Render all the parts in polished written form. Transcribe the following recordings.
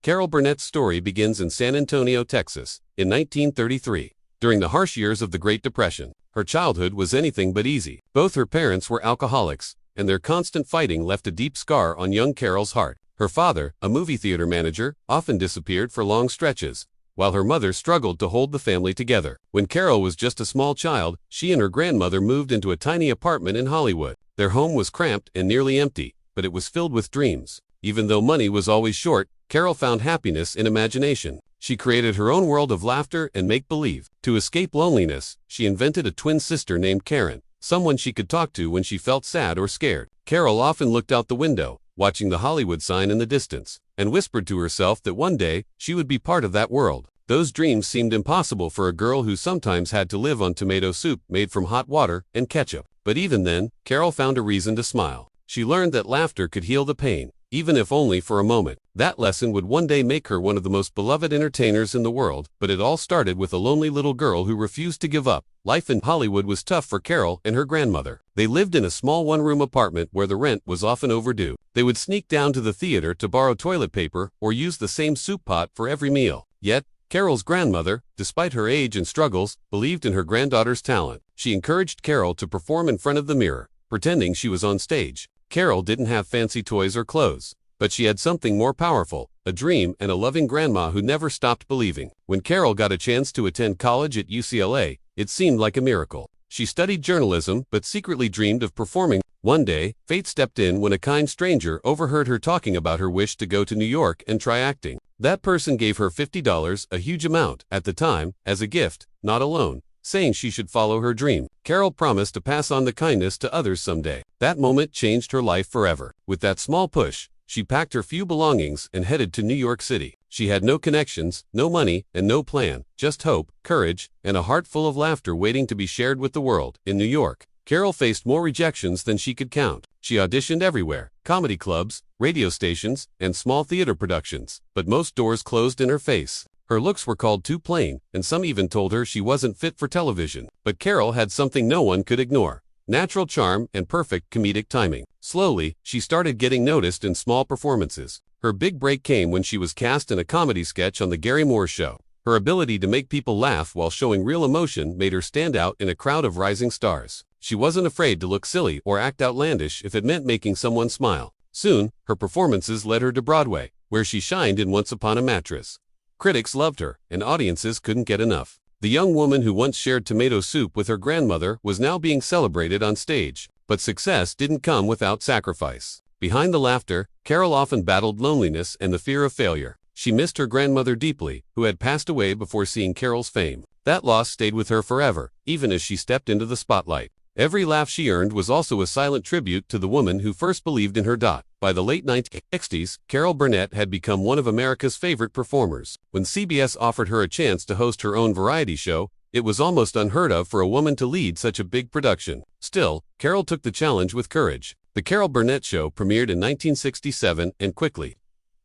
Carol Burnett's story begins in San Antonio, Texas, in 1933. During the harsh years of the Great Depression, her childhood was anything but easy. Both her parents were alcoholics, and their constant fighting left a deep scar on young Carol's heart. Her father, a movie theater manager, often disappeared for long stretches, while her mother struggled to hold the family together. When Carol was just a small child, she and her grandmother moved into a tiny apartment in Hollywood. Their home was cramped and nearly empty, but it was filled with dreams. Even though money was always short, Carol found happiness in imagination. She created her own world of laughter and make-believe. To escape loneliness, she invented a twin sister named Karen, someone she could talk to when she felt sad or scared. Carol often looked out the window, watching the Hollywood sign in the distance, and whispered to herself that one day, she would be part of that world. Those dreams seemed impossible for a girl who sometimes had to live on tomato soup made from hot water and ketchup. But even then, Carol found a reason to smile. She learned that laughter could heal the pain, even if only for a moment. That lesson would one day make her one of the most beloved entertainers in the world, but it all started with a lonely little girl who refused to give up. Life in Hollywood was tough for Carol and her grandmother. They lived in a small one-room apartment where the rent was often overdue. They would sneak down to the theater to borrow toilet paper or use the same soup pot for every meal. Yet, Carol's grandmother, despite her age and struggles, believed in her granddaughter's talent. She encouraged Carol to perform in front of the mirror, pretending she was on stage. Carol didn't have fancy toys or clothes, but she had something more powerful, a dream and a loving grandma who never stopped believing. When Carol got a chance to attend college at UCLA, it seemed like a miracle. She studied journalism but secretly dreamed of performing. One day, fate stepped in when a kind stranger overheard her talking about her wish to go to New York and try acting. That person gave her $50, a huge amount at the time, as a gift, not a loan, saying she should follow her dream. Carol promised to pass on the kindness to others someday. That moment changed her life forever. With that small push, she packed her few belongings and headed to New York City. She had no connections, no money, and no plan, just hope, courage, and a heart full of laughter waiting to be shared with the world. In New York, Carol faced more rejections than she could count. She auditioned everywhere, comedy clubs, radio stations, and small theater productions, but most doors closed in her face. Her looks were called too plain, and some even told her she wasn't fit for television. But Carol had something no one could ignore: natural charm and perfect comedic timing. Slowly, she started getting noticed in small performances. Her big break came when she was cast in a comedy sketch on The Gary Moore Show. Her ability to make people laugh while showing real emotion made her stand out in a crowd of rising stars. She wasn't afraid to look silly or act outlandish if it meant making someone smile. Soon, her performances led her to Broadway, where she shined in Once Upon a Mattress. Critics loved her, and audiences couldn't get enough. The young woman who once shared tomato soup with her grandmother was now being celebrated on stage. But success didn't come without sacrifice. Behind the laughter, Carol often battled loneliness and the fear of failure. She missed her grandmother deeply, who had passed away before seeing Carol's fame. That loss stayed with her forever, even as she stepped into the spotlight. Every laugh she earned was also a silent tribute to the woman who first believed in her. By the late 1960s, Carol Burnett had become one of America's favorite performers. When CBS offered her a chance to host her own variety show, it was almost unheard of for a woman to lead such a big production. Still, Carol took the challenge with courage. The Carol Burnett Show premiered in 1967 and quickly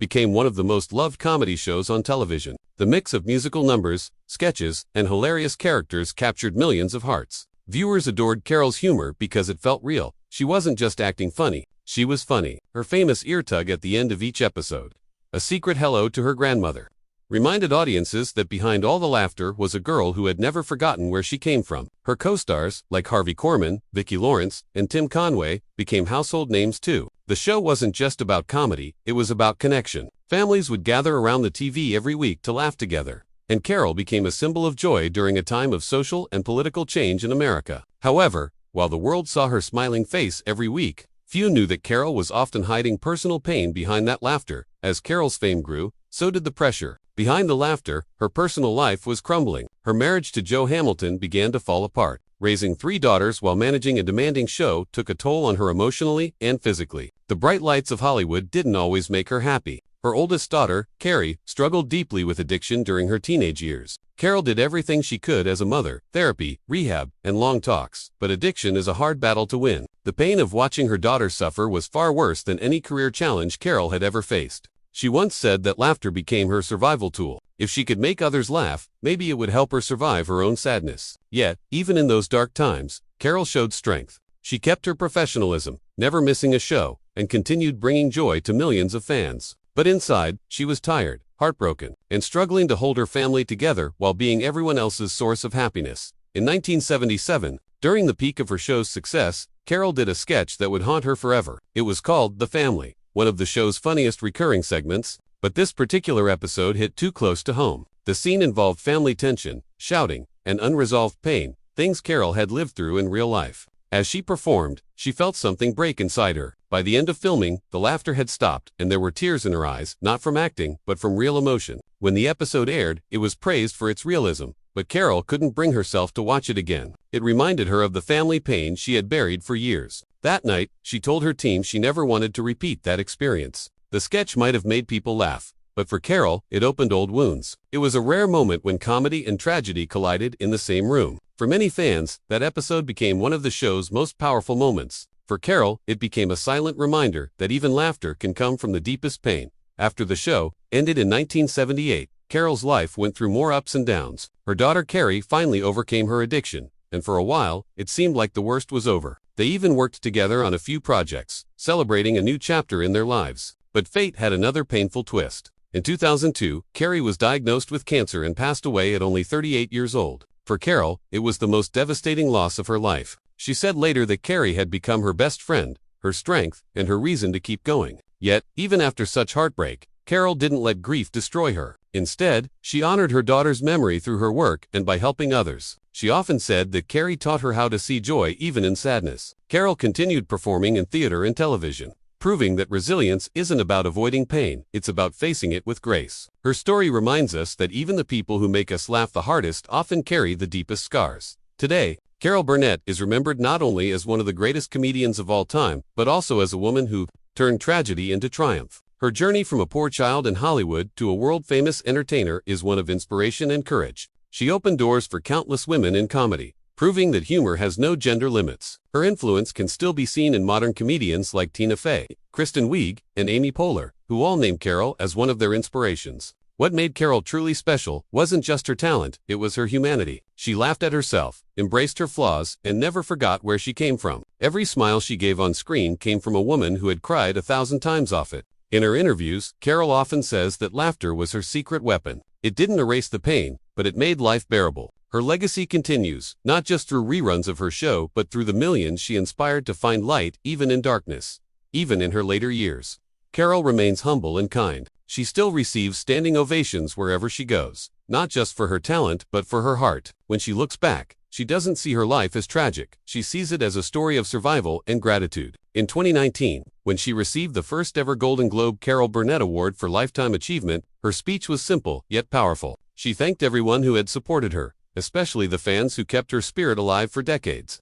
became one of the most loved comedy shows on television. The mix of musical numbers, sketches, and hilarious characters captured millions of hearts. Viewers adored Carol's humor because it felt real. She wasn't just acting funny, she was funny. Her famous ear tug at the end of each episode, a secret hello to her grandmother, reminded audiences that behind all the laughter was a girl who had never forgotten where she came from. Her co-stars, like Harvey Korman, Vicki Lawrence, and Tim Conway, became household names too. The show wasn't just about comedy, it was about connection. Families would gather around the TV every week to laugh together, and Carol became a symbol of joy during a time of social and political change in America. However, while the world saw her smiling face every week, few knew that Carol was often hiding personal pain behind that laughter. As Carol's fame grew, so did the pressure. Behind the laughter, her personal life was crumbling. Her marriage to Joe Hamilton began to fall apart. Raising 3 daughters while managing a demanding show took a toll on her emotionally and physically. The bright lights of Hollywood didn't always make her happy. Her oldest daughter, Carrie, struggled deeply with addiction during her teenage years. Carol did everything she could as a mother: therapy, rehab, and long talks. But addiction is a hard battle to win. The pain of watching her daughter suffer was far worse than any career challenge Carol had ever faced. She once said that laughter became her survival tool. If she could make others laugh, maybe it would help her survive her own sadness. Yet, even in those dark times, Carol showed strength. She kept her professionalism, never missing a show, and continued bringing joy to millions of fans. But inside, she was tired. heartbroken, and struggling to hold her family together while being everyone else's source of happiness. In 1977, during the peak of her show's success, Carol did a sketch that would haunt her forever. It was called The Family, one of the show's funniest recurring segments, but this particular episode hit too close to home. The scene involved family tension, shouting, and unresolved pain, things Carol had lived through in real life. As she performed, she felt something break inside her. By the end of filming, the laughter had stopped, and there were tears in her eyes, not from acting, but from real emotion. When the episode aired, it was praised for its realism, but Carol couldn't bring herself to watch it again. It reminded her of the family pain she had buried for years. That night, she told her team she never wanted to repeat that experience. The sketch might have made people laugh, but for Carol, it opened old wounds. It was a rare moment when comedy and tragedy collided in the same room. For many fans, that episode became one of the show's most powerful moments. For Carol, it became a silent reminder that even laughter can come from the deepest pain. After the show ended in 1978, Carol's life went through more ups and downs. Her daughter Carrie finally overcame her addiction, and for a while, it seemed like the worst was over. They even worked together on a few projects, celebrating a new chapter in their lives. But fate had another painful twist. In 2002, Carrie was diagnosed with cancer and passed away at only 38 years old. For Carol, it was the most devastating loss of her life. She said later that Carrie had become her best friend, her strength, and her reason to keep going. Yet, even after such heartbreak, Carol didn't let grief destroy her. Instead, she honored her daughter's memory through her work and by helping others. She often said that Carrie taught her how to see joy even in sadness. Carol continued performing in theater and television, proving that resilience isn't about avoiding pain, it's about facing it with grace. Her story reminds us that even the people who make us laugh the hardest often carry the deepest scars. Today, Carol Burnett is remembered not only as one of the greatest comedians of all time, but also as a woman who turned tragedy into triumph. Her journey from a poor child in Hollywood to a world-famous entertainer is one of inspiration and courage. She opened doors for countless women in comedy, proving that humor has no gender limits. Her influence can still be seen in modern comedians like Tina Fey, Kristen Wiig, and Amy Poehler, who all name Carol as one of their inspirations. What made Carol truly special wasn't just her talent, it was her humanity. She laughed at herself, embraced her flaws, and never forgot where she came from. Every smile she gave on screen came from a woman who had cried 1,000 times off it. In her interviews, Carol often says that laughter was her secret weapon. It didn't erase the pain, but it made life bearable. Her legacy continues, not just through reruns of her show, but through the millions she inspired to find light even in darkness. Even in her later years, Carol remains humble and kind. She still receives standing ovations wherever she goes, not just for her talent, but for her heart. When she looks back, she doesn't see her life as tragic. She sees it as a story of survival and gratitude. In 2019, when she received the first ever Golden Globe Carol Burnett Award for Lifetime Achievement, her speech was simple yet powerful. She thanked everyone who had supported her, especially the fans who kept her spirit alive for decades.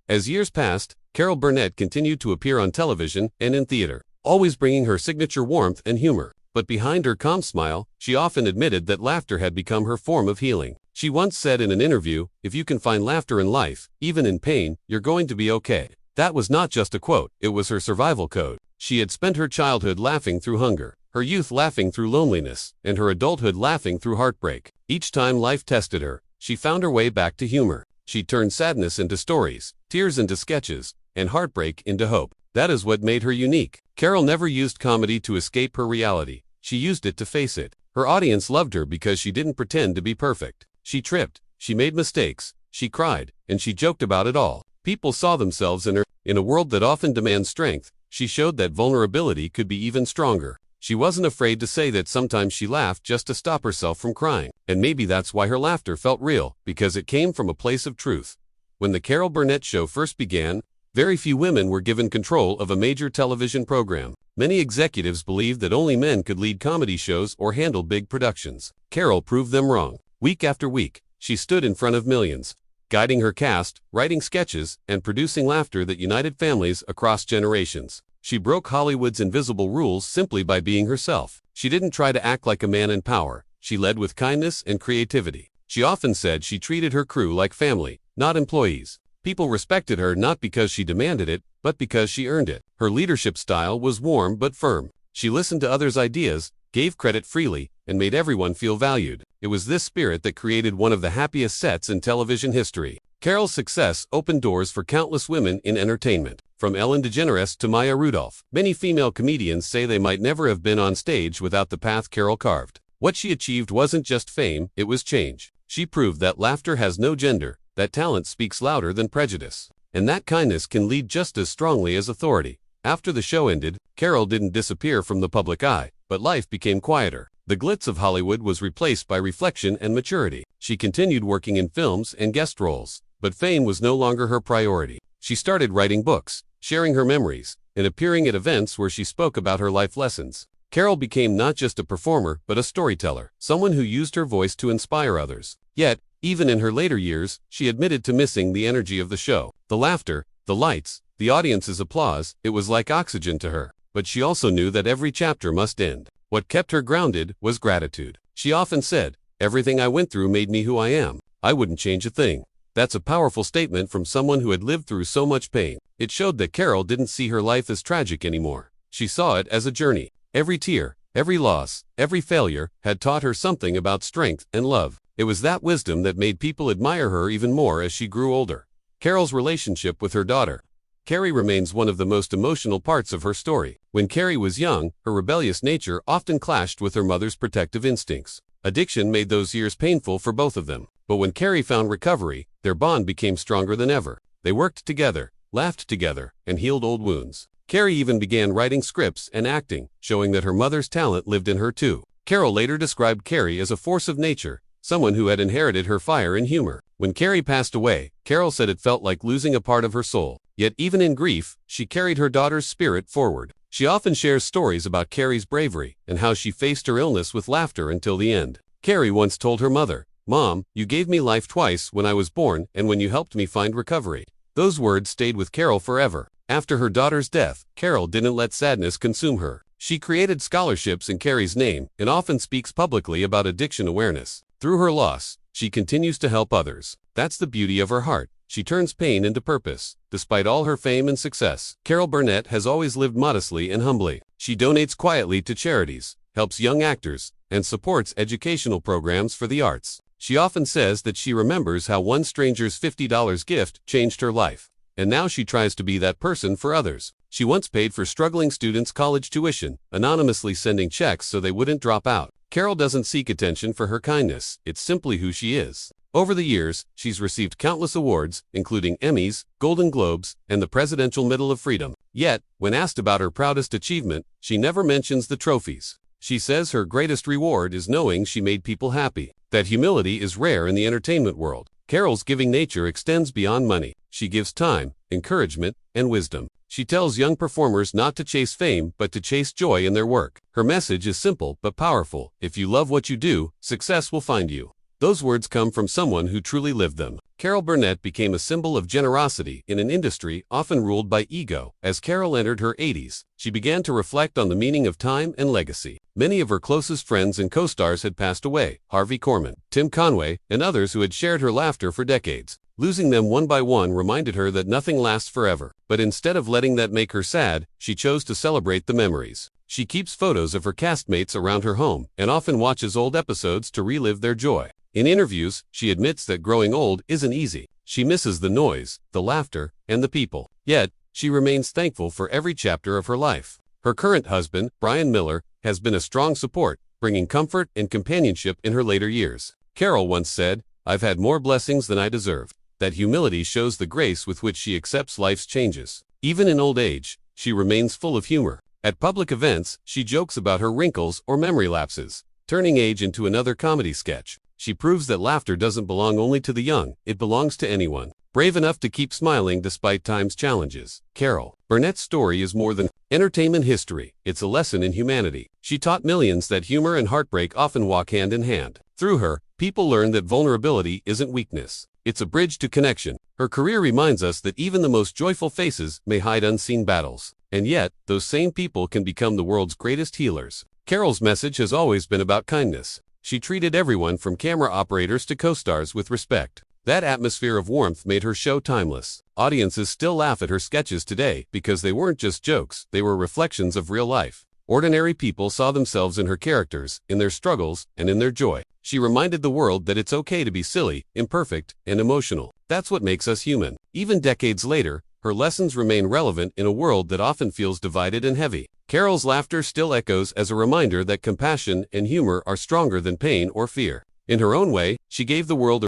As years passed, Carol Burnett continued to appear on television and in theater, always bringing her signature warmth and humor. But behind her calm smile, she often admitted that laughter had become her form of healing. She once said in an interview, "If you can find laughter in life, even in pain, you're going to be okay." That was not just a quote, it was her survival code. She had spent her childhood laughing through hunger, her youth laughing through loneliness, and her adulthood laughing through heartbreak. Each time life tested her, she found her way back to humor. She turned sadness into stories, tears into sketches, and heartbreak into hope. That is what made her unique. Carol never used comedy to escape her reality. She used it to face it. Her audience loved her because she didn't pretend to be perfect. She tripped, she made mistakes, she cried, and she joked about it all. People saw themselves in her. In a world that often demands strength, she showed that vulnerability could be even stronger. She wasn't afraid to say that sometimes she laughed just to stop herself from crying. And maybe that's why her laughter felt real, because it came from a place of truth. When the Carol Burnett Show first began, very few women were given control of a major television program. Many executives believed that only men could lead comedy shows or handle big productions. Carol proved them wrong. Week after week, she stood in front of millions, guiding her cast, writing sketches, and producing laughter that united families across generations. She broke Hollywood's invisible rules simply by being herself. She didn't try to act like a man in power. She led with kindness and creativity. She often said she treated her crew like family, not employees. People respected her not because she demanded it, but because she earned it. Her leadership style was warm but firm. She listened to others' ideas, gave credit freely, and made everyone feel valued. It was this spirit that created one of the happiest sets in television history. Carol's success opened doors for countless women in entertainment, from Ellen DeGeneres to Maya Rudolph. Many female comedians say they might never have been on stage without the path Carol carved. What she achieved wasn't just fame, it was change. She proved that laughter has no gender, that talent speaks louder than prejudice, and that kindness can lead just as strongly as authority. After the show ended, Carol didn't disappear from the public eye, but life became quieter. The glitz of Hollywood was replaced by reflection and maturity. She continued working in films and guest roles, but fame was no longer her priority. She started writing books, sharing her memories, and appearing at events where she spoke about her life lessons. Carol became not just a performer, but a storyteller, someone who used her voice to inspire others. Yet, even in her later years, she admitted to missing the energy of the show. The laughter, the lights, the audience's applause, it was like oxygen to her. But she also knew that every chapter must end. What kept her grounded was gratitude. She often said, "Everything I went through made me who I am. I wouldn't change a thing." That's a powerful statement from someone who had lived through so much pain. It showed that Carol didn't see her life as tragic anymore. She saw it as a journey. Every tear, every loss, every failure had taught her something about strength and love. It was that wisdom that made people admire her even more as she grew older. Carol's relationship with her daughter, Carrie, remains one of the most emotional parts of her story. When Carrie was young, her rebellious nature often clashed with her mother's protective instincts. Addiction made those years painful for both of them. But when Carrie found recovery, their bond became stronger than ever. They worked together, laughed together, and healed old wounds. Carrie even began writing scripts and acting, showing that her mother's talent lived in her too. Carol later described Carrie as a force of nature, someone who had inherited her fire and humor. When Carrie passed away, Carol said it felt like losing a part of her soul. Yet even in grief, she carried her daughter's spirit forward. She often shares stories about Carrie's bravery and how she faced her illness with laughter until the end. Carrie once told her mother, "Mom, you gave me life twice, when I was born and when you helped me find recovery." Those words stayed with Carol forever. After her daughter's death, Carol didn't let sadness consume her. She created scholarships in Carrie's name and often speaks publicly about addiction awareness. Through her loss, she continues to help others. That's the beauty of her heart. She turns pain into purpose. Despite all her fame and success, Carol Burnett has always lived modestly and humbly. She donates quietly to charities, helps young actors, and supports educational programs for the arts. She often says that she remembers how one stranger's $50 gift changed her life, and now she tries to be that person for others. She once paid for struggling students' college tuition, anonymously sending checks so they wouldn't drop out. Carol doesn't seek attention for her kindness, it's simply who she is. Over the years, she's received countless awards, including Emmys, Golden Globes, and the Presidential Medal of Freedom. Yet, when asked about her proudest achievement, she never mentions the trophies. She says her greatest reward is knowing she made people happy. That humility is rare in the entertainment world. Carol's giving nature extends beyond money. She gives time, encouragement, and wisdom. She tells young performers not to chase fame, but to chase joy in their work. Her message is simple but powerful. If you love what you do, success will find you. Those words come from someone who truly lived them. Carol Burnett became a symbol of generosity in an industry often ruled by ego. As Carol entered her 80s, she began to reflect on the meaning of time and legacy. Many of her closest friends and co-stars had passed away: Harvey Korman, Tim Conway, and others who had shared her laughter for decades. Losing them one by one reminded her that nothing lasts forever. But instead of letting that make her sad, she chose to celebrate the memories. She keeps photos of her castmates around her home and often watches old episodes to relive their joy. In interviews, she admits that growing old isn't easy. She misses the noise, the laughter, and the people. Yet, she remains thankful for every chapter of her life. Her current husband, Brian Miller, has been a strong support, bringing comfort and companionship in her later years. Carol once said, "I've had more blessings than I deserved." That humility shows the grace with which she accepts life's changes. Even in old age, she remains full of humor. At public events, she jokes about her wrinkles or memory lapses, turning age into another comedy sketch. She proves that laughter doesn't belong only to the young, it belongs to anyone. Brave enough to keep smiling despite time's challenges. Carol Burnett's story is more than entertainment history, it's a lesson in humanity. She taught millions that humor and heartbreak often walk hand in hand. Through her, people learn that vulnerability isn't weakness, it's a bridge to connection. Her career reminds us that even the most joyful faces may hide unseen battles. And yet, those same people can become the world's greatest healers. Carol's message has always been about kindness. She treated everyone from camera operators to co-stars with respect. That atmosphere of warmth made her show timeless. Audiences still laugh at her sketches today because they weren't just jokes, they were reflections of real life. Ordinary people saw themselves in her characters, in their struggles, and in their joy. She reminded the world that it's okay to be silly, imperfect, and emotional. That's what makes us human. Even decades later, her lessons remain relevant in a world that often feels divided and heavy. Carol's laughter still echoes as a reminder that compassion and humor are stronger than pain or fear. In her own way, she gave the world a